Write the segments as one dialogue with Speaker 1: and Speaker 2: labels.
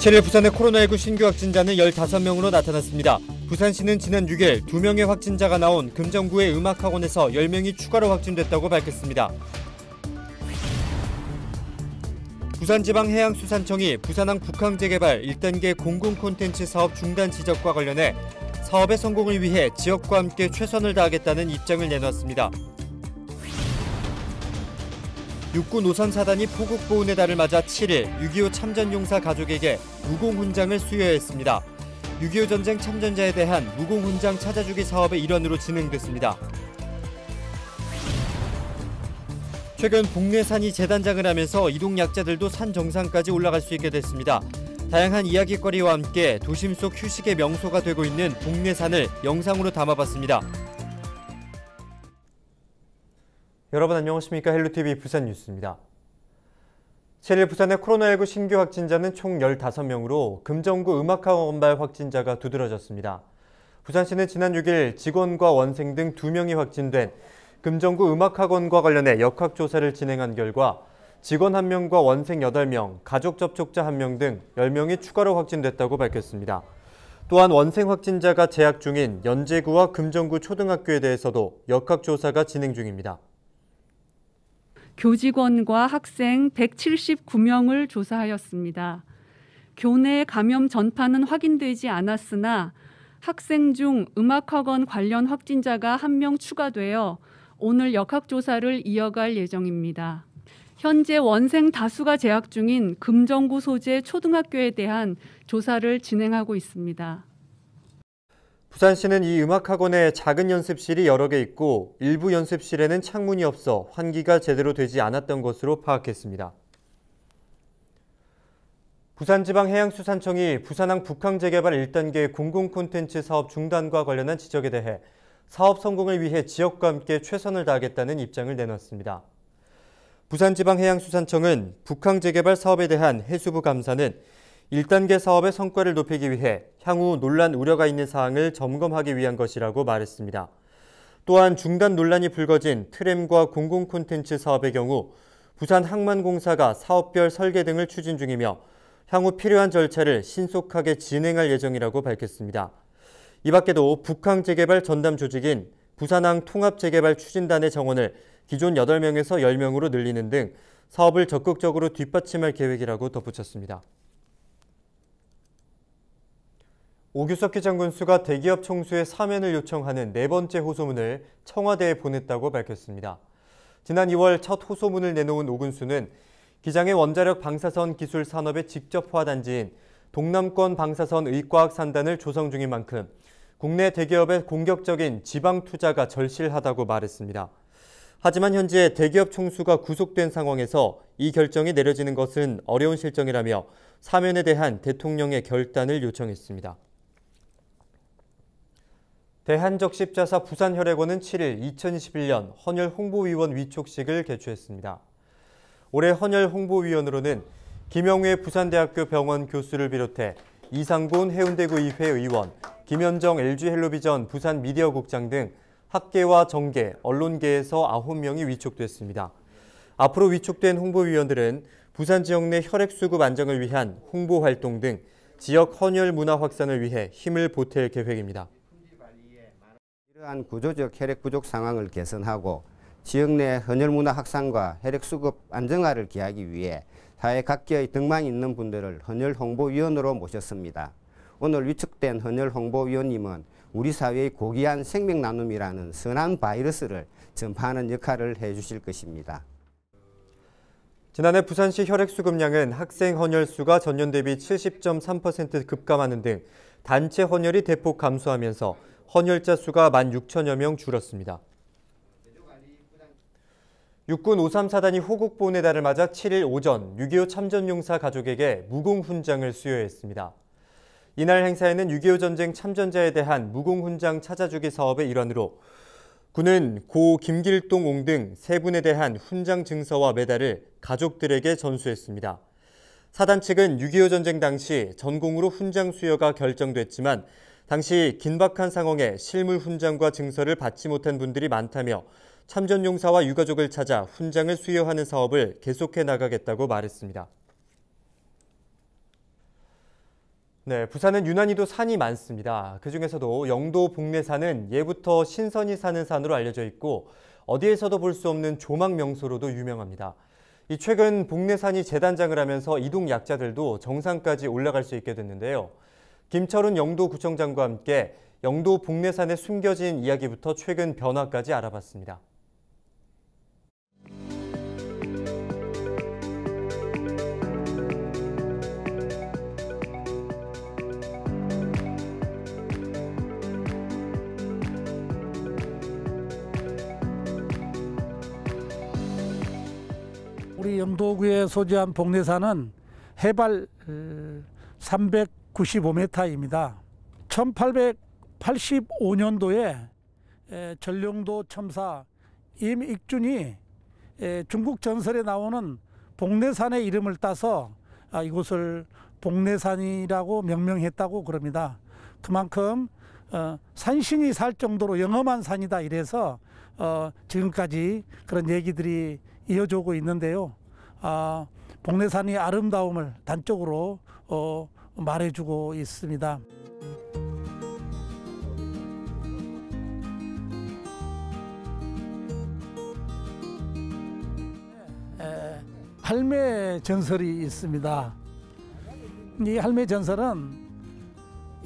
Speaker 1: 7일 부산의 코로나19 신규 확진자는 15명으로 나타났습니다. 부산시는 지난 6일 2명의 확진자가 나온 금정구의 음악학원에서 10명이 추가로 확진됐다고 밝혔습니다. 부산지방해양수산청이 부산항 북항재개발 1단계 공공콘텐츠 사업 중단 지적과 관련해 사업의 성공을 위해 지역과 함께 최선을 다하겠다는 입장을 내놨습니다. 육군 오삼사단이 포국보훈의 달을 맞아 7일 6.25 참전용사 가족에게 무공훈장을 수여했습니다. 6.25 전쟁 참전자에 대한 무공훈장 찾아주기 사업의 일환으로 진행됐습니다. 최근 복례산이 재단장을 하면서 이동약자들도 산 정상까지 올라갈 수 있게 됐습니다. 다양한 이야깃거리와 함께 도심 속 휴식의 명소가 되고 있는 복례산을 영상으로 담아봤습니다. 여러분 안녕하십니까? 헬로TV 부산 뉴스입니다. 7일 부산의 코로나19 신규 확진자는 총 15명으로 금정구 음악학원발 확진자가 두드러졌습니다. 부산시는 지난 6일 직원과 원생 등 2명이 확진된 금정구 음악학원과 관련해 역학조사를 진행한 결과 직원 1명과 원생 8명, 가족 접촉자 1명 등 10명이 추가로 확진됐다고 밝혔습니다. 또한 원생 확진자가 재학 중인 연제구와 금정구 초등학교에 대해서도 역학조사가 진행 중입니다.
Speaker 2: 교직원과 학생 179명을 조사하였습니다. 교내 감염 전파는 확인되지 않았으나 학생 중 음악학원 관련 확진자가 1명 추가되어 오늘 역학조사를 이어갈 예정입니다. 현재 원생 다수가 재학 중인 금정구 소재 초등학교에 대한 조사를 진행하고 있습니다.
Speaker 1: 부산시는 이 음악학원에 작은 연습실이 여러 개 있고 일부 연습실에는 창문이 없어 환기가 제대로 되지 않았던 것으로 파악했습니다. 부산지방해양수산청이 부산항 북항재개발 1단계 공공콘텐츠 사업 중단과 관련한 지적에 대해 사업 성공을 위해 지역과 함께 최선을 다하겠다는 입장을 내놨습니다. 부산지방해양수산청은 북항재개발 사업에 대한 해수부 감사는 1단계 사업의 성과를 높이기 위해 향후 논란 우려가 있는 사항을 점검하기 위한 것이라고 말했습니다. 또한 중단 논란이 불거진 트램과 공공 콘텐츠 사업의 경우 부산항만공사가 사업별 설계 등을 추진 중이며 향후 필요한 절차를 신속하게 진행할 예정이라고 밝혔습니다. 이 밖에도 북항재개발 전담 조직인 부산항 통합재개발 추진단의 정원을 기존 8명에서 10명으로 늘리는 등 사업을 적극적으로 뒷받침할 계획이라고 덧붙였습니다. 오규석 기장군수가 대기업 총수의 사면을 요청하는 4번째 호소문을 청와대에 보냈다고 밝혔습니다. 지난 2월 첫 호소문을 내놓은 오 군수는 기장의 원자력 방사선 기술 산업의 직접화 단지인 동남권 방사선 의과학 산단을 조성 중인 만큼 국내 대기업의 공격적인 지방 투자가 절실하다고 말했습니다. 하지만 현재 대기업 총수가 구속된 상황에서 이 결정이 내려지는 것은 어려운 실정이라며 사면에 대한 대통령의 결단을 요청했습니다. 대한적십자사 부산혈액원은 7일 2021년 헌혈 홍보위원 위촉식을 개최했습니다. 올해 헌혈 홍보위원으로는 김영회 부산대학교 병원 교수를 비롯해 이상곤 해운대구의회 의원, 김현정 LG헬로비전 부산미디어국장 등 학계와 정계, 언론계에서 9명이 위촉됐습니다. 앞으로 위촉된 홍보위원들은 부산 지역 내 혈액 수급 안정을 위한 홍보 활동 등 지역 헌혈 문화 확산을 위해 힘을 보탤 계획입니다.
Speaker 3: 이러한 구조적 혈액 부족 상황을 개선하고 지역 내 헌혈 문화 확산과 혈액 수급 안정화를 기하기 위해 사회 각계의 등만 있는 분들을 헌혈 홍보위원으로 모셨습니다. 오늘 위촉된 헌혈 홍보위원님은 우리 사회의 고귀한 생명 나눔이라는 선한 바이러스를 전파하는 역할을 해주실 것입니다.
Speaker 1: 지난해 부산시 혈액 수급량은 학생 헌혈 수가 전년 대비 70.3% 급감하는 등 단체 헌혈이 대폭 감소하면서 헌혈자 수가 16,000여 명 줄었습니다. 육군 오삼사단이 호국보훈의 달을 맞아 7일 오전 6.25 참전용사 가족에게 무공훈장을 수여했습니다. 이날 행사에는 6.25 전쟁 참전자에 대한 무공훈장 찾아주기 사업의 일환으로 군은 고 김길동 등 3분에 대한 훈장 증서와 메달을 가족들에게 전수했습니다. 사단 측은 6.25 전쟁 당시 전공으로 훈장 수여가 결정됐지만 당시 긴박한 상황에 실물 훈장과 증서를 받지 못한 분들이 많다며 참전용사와 유가족을 찾아 훈장을 수여하는 사업을 계속해 나가겠다고 말했습니다. 네, 부산은 유난히도 산이 많습니다. 그중에서도 영도 복례산은 예부터 신선이 사는 산으로 알려져 있고 어디에서도 볼 수 없는 조망 명소로도 유명합니다. 최근 복례산이 재단장을 하면서 이동 약자들도 정상까지 올라갈 수 있게 됐는데요. 김철훈 영도구청장과 함께 영도 복례산에 숨겨진 이야기부터 최근 변화까지 알아봤습니다.
Speaker 4: 우리 영도구에 소재한 복례산은 해발 395m입니다. 1885년도에 전령도 첨사 임익준이 중국 전설에 나오는 복례산의 이름을 따서 이곳을 복례산이라고 명명했다고 그럽니다. 그만큼 산신이 살 정도로 영험한 산이다 이래서 지금까지 그런 얘기들이 이어져 오고 있는데요. 복례산의 아름다움을 단적으로 말해주고 있습니다. 할매 전설이 있습니다. 이 할매 전설은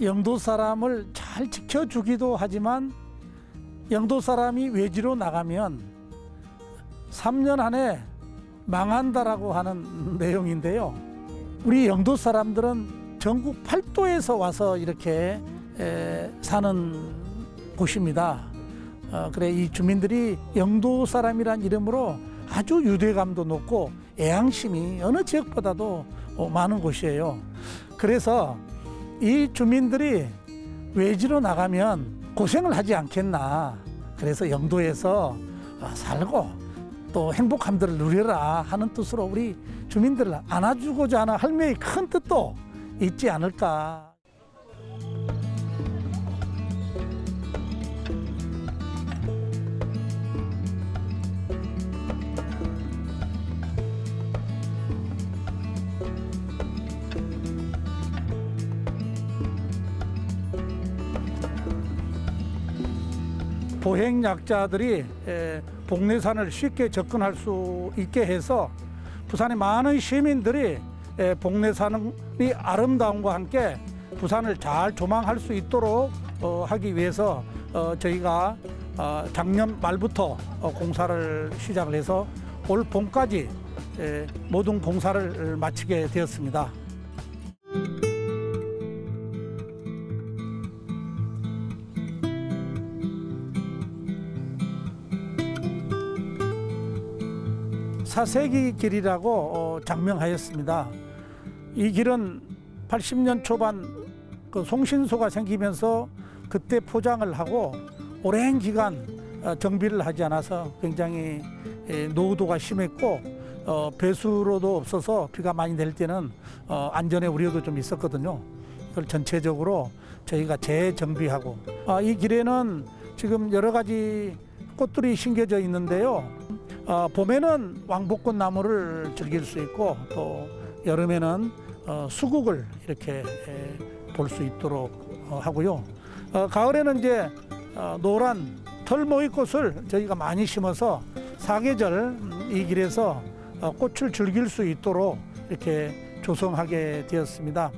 Speaker 4: 영도 사람을 잘 지켜주기도 하지만 영도 사람이 외지로 나가면 3년 안에 망한다라고 하는 내용인데요. 우리 영도 사람들은 전국 8도에서 와서 이렇게 사는 곳입니다. 그래 이 주민들이 영도 사람이란 이름으로 아주 유대감도 높고 애향심이 어느 지역보다도 많은 곳이에요. 그래서 이 주민들이 외지로 나가면 고생을 하지 않겠나. 그래서 영도에서 살고 또 행복함들을 누려라 하는 뜻으로 우리 주민들을 안아주고자 하는 할매의 큰 뜻도 있지 않을까. 보행약자들이 복례산을 쉽게 접근할 수 있게 해서 부산의 많은 시민들이 복례산의 아름다움과 함께 부산을 잘 조망할 수 있도록 하기 위해서 저희가 작년 말부터 공사를 시작을 해서 올 봄까지 모든 공사를 마치게 되었습니다. 사세기 길이라고 장명하였습니다. 이 길은 80년 초반 그 송신소가 생기면서 그때 포장을 하고 오랜 기간 정비를 하지 않아서 굉장히 노후도가 심했고 배수로도 없어서 비가 많이 낼 때는 안전의 우려도 좀 있었거든요. 그걸 전체적으로 저희가 재정비하고 이 길에는 지금 여러 가지 꽃들이 심겨져 있는데요. 봄에는 왕복꽃 나무를 즐길 수 있고 또 여름에는 수국을 이렇게 볼 수 있도록 하고요. 가을에는 이제 노란 털모이꽃을 저희가 많이 심어서 사계절 이 길에서 꽃을 즐길 수 있도록 이렇게 조성하게 되었습니다.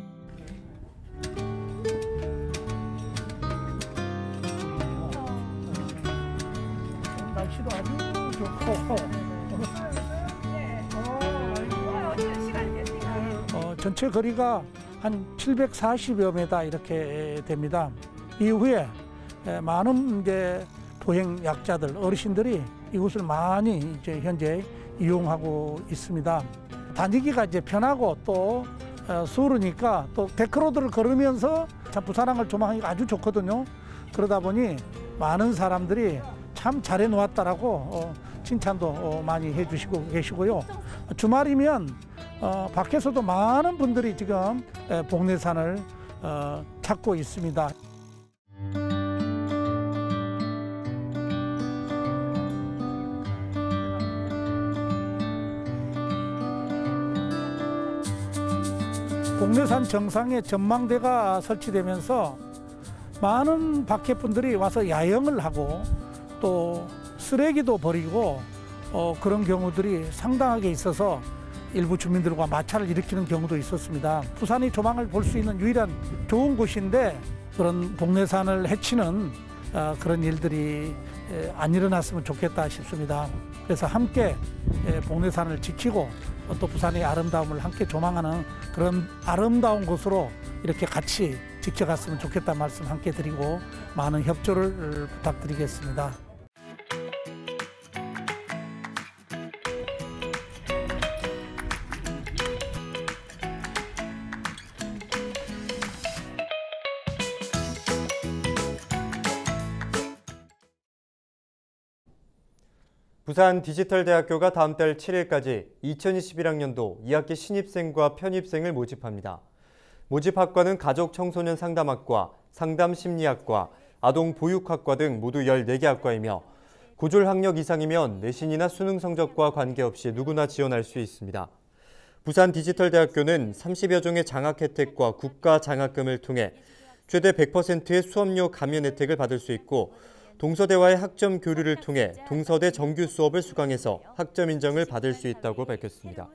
Speaker 4: 날씨도 아주 좋고 전체 거리가 한 740여 m 이렇게 됩니다. 이후에 많은 이제 보행 약자들, 어르신들이 이곳을 많이 이제 현재 이용하고 있습니다. 다니기가 이제 편하고 또 수월하니까 또 데크로드를 걸으면서 참 부산항을 조망하기가 아주 좋거든요. 그러다 보니 많은 사람들이 참 잘해 놓았다라고 칭찬도 많이 해주시고 계시고요. 주말이면 밖에서도 많은 분들이 지금 복례산을 찾고 있습니다. 복례산 정상에 전망대가 설치되면서 많은 박해분들이 와서 야영을 하고 또 쓰레기도 버리고 그런 경우들이 상당하게 있어서 일부 주민들과 마찰을 일으키는 경우도 있었습니다. 부산이 조망을 볼 수 있는 유일한 좋은 곳인데 그런 복례산을 해치는 그런 일들이 안 일어났으면 좋겠다 싶습니다. 그래서 함께 복례산을 지키고 또 부산의 아름다움을 함께 조망하는 그런 아름다운 곳으로 이렇게 같이 지켜갔으면 좋겠다는 말씀 함께 드리고 많은 협조를 부탁드리겠습니다.
Speaker 1: 부산 디지털대학교가 다음 달 7일까지 2021학년도 2학기 신입생과 편입생을 모집합니다. 모집학과는 가족청소년 상담학과, 상담심리학과, 아동보육학과 등 모두 14개 학과이며 고졸 학력 이상이면 내신이나 수능 성적과 관계없이 누구나 지원할 수 있습니다. 부산 디지털대학교는 30여 종의 장학 혜택과 국가 장학금을 통해 최대 100%의 수업료 감면 혜택을 받을 수 있고 동서대와의 학점 교류를 통해 동서대 정규 수업을 수강해서 학점 인정을 받을 수 있다고 밝혔습니다.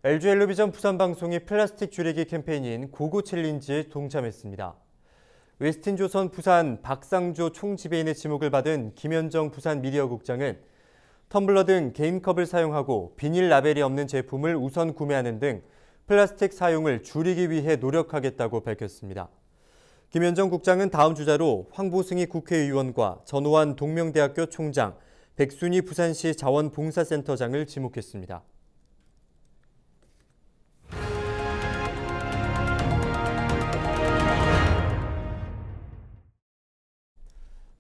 Speaker 1: LG엘로비전 부산방송이 플라스틱 줄이기 캠페인인 고고 챌린지에 동참했습니다. 웨스틴조선 부산 박상조 총지배인의 지목을 받은 김현정 부산 미디어국장은 텀블러 등 개인컵을 사용하고 비닐 라벨이 없는 제품을 우선 구매하는 등 플라스틱 사용을 줄이기 위해 노력하겠다고 밝혔습니다. 김현정 국장은 다음 주자로 황보승희 국회의원과 전호환 동명대학교 총장, 백순희 부산시 자원봉사센터장을 지목했습니다.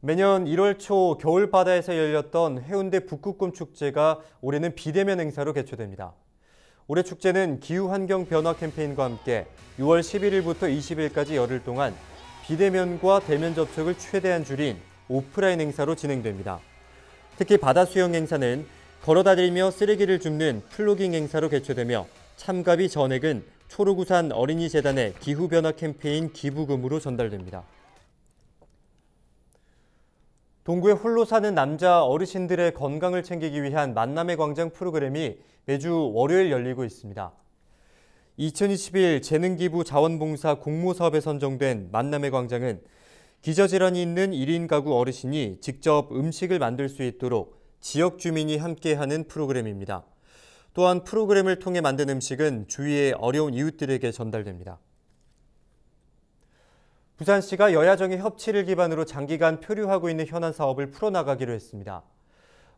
Speaker 1: 매년 1월 초 겨울바다에서 열렸던 해운대 북극곰 축제가 올해는 비대면 행사로 개최됩니다. 올해 축제는 기후환경 변화 캠페인과 함께 6월 11일부터 20일까지 열흘 동안 비대면과 대면 접촉을 최대한 줄인 오프라인 행사로 진행됩니다. 특히 바다 수영 행사는 걸어다니며 쓰레기를 줍는 플로깅 행사로 개최되며 참가비 전액은 초록우산 어린이재단의 기후변화 캠페인 기부금으로 전달됩니다. 동구에 홀로 사는 남자 어르신들의 건강을 챙기기 위한 만남의 광장 프로그램이 매주 월요일 열리고 있습니다. 2021 재능기부 자원봉사 공모사업에 선정된 만남의 광장은 기저질환이 있는 1인 가구 어르신이 직접 음식을 만들 수 있도록 지역 주민이 함께하는 프로그램입니다. 또한 프로그램을 통해 만든 음식은 주위의 어려운 이웃들에게 전달됩니다. 부산시가 여야정의 협치를 기반으로 장기간 표류하고 있는 현안 사업을 풀어나가기로 했습니다.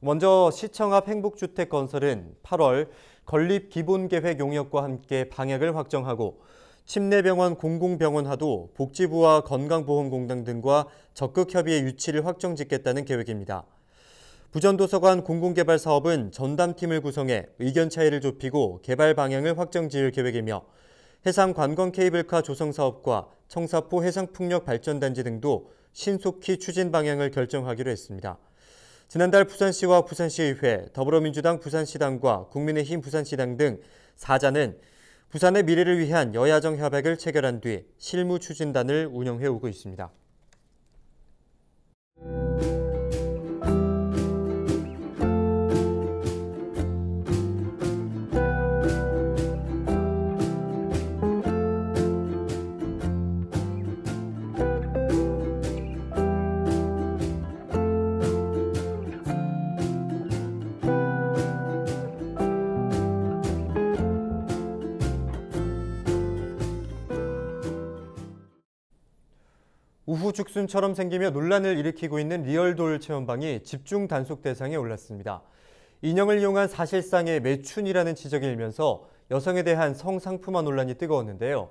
Speaker 1: 먼저 시청 앞 행복주택 건설은 8월 건립기본계획 용역과 함께 방향을 확정하고 침례병원 공공병원화도 복지부와 건강보험공단 등과 적극 협의의 유치를 확정짓겠다는 계획입니다. 부전도서관 공공개발 사업은 전담팀을 구성해 의견 차이를 좁히고 개발 방향을 확정지을 계획이며 해상관광 케이블카 조성 사업과 청사포 해상풍력 발전단지 등도 신속히 추진 방향을 결정하기로 했습니다. 지난달 부산시와 부산시의회, 더불어민주당 부산시당과 국민의힘 부산시당 등 4자는 부산의 미래를 위한 여야정 협약을 체결한 뒤 실무 추진단을 운영해 오고 있습니다. 우후죽순처럼 생기며 논란을 일으키고 있는 리얼돌 체험방이 집중 단속 대상에 올랐습니다. 인형을 이용한 사실상의 매춘이라는 지적이 일면서 여성에 대한 성상품화 논란이 뜨거웠는데요.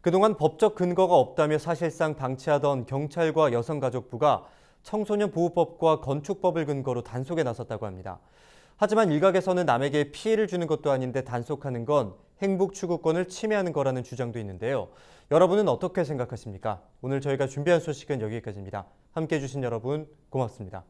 Speaker 1: 그동안 법적 근거가 없다며 사실상 방치하던 경찰과 여성가족부가 청소년보호법과 건축법을 근거로 단속에 나섰다고 합니다. 하지만 일각에서는 남에게 피해를 주는 것도 아닌데 단속하는 건 행복 추구권을 침해하는 거라는 주장도 있는데요. 여러분은 어떻게 생각하십니까? 오늘 저희가 준비한 소식은 여기까지입니다. 함께해 주신 여러분 고맙습니다.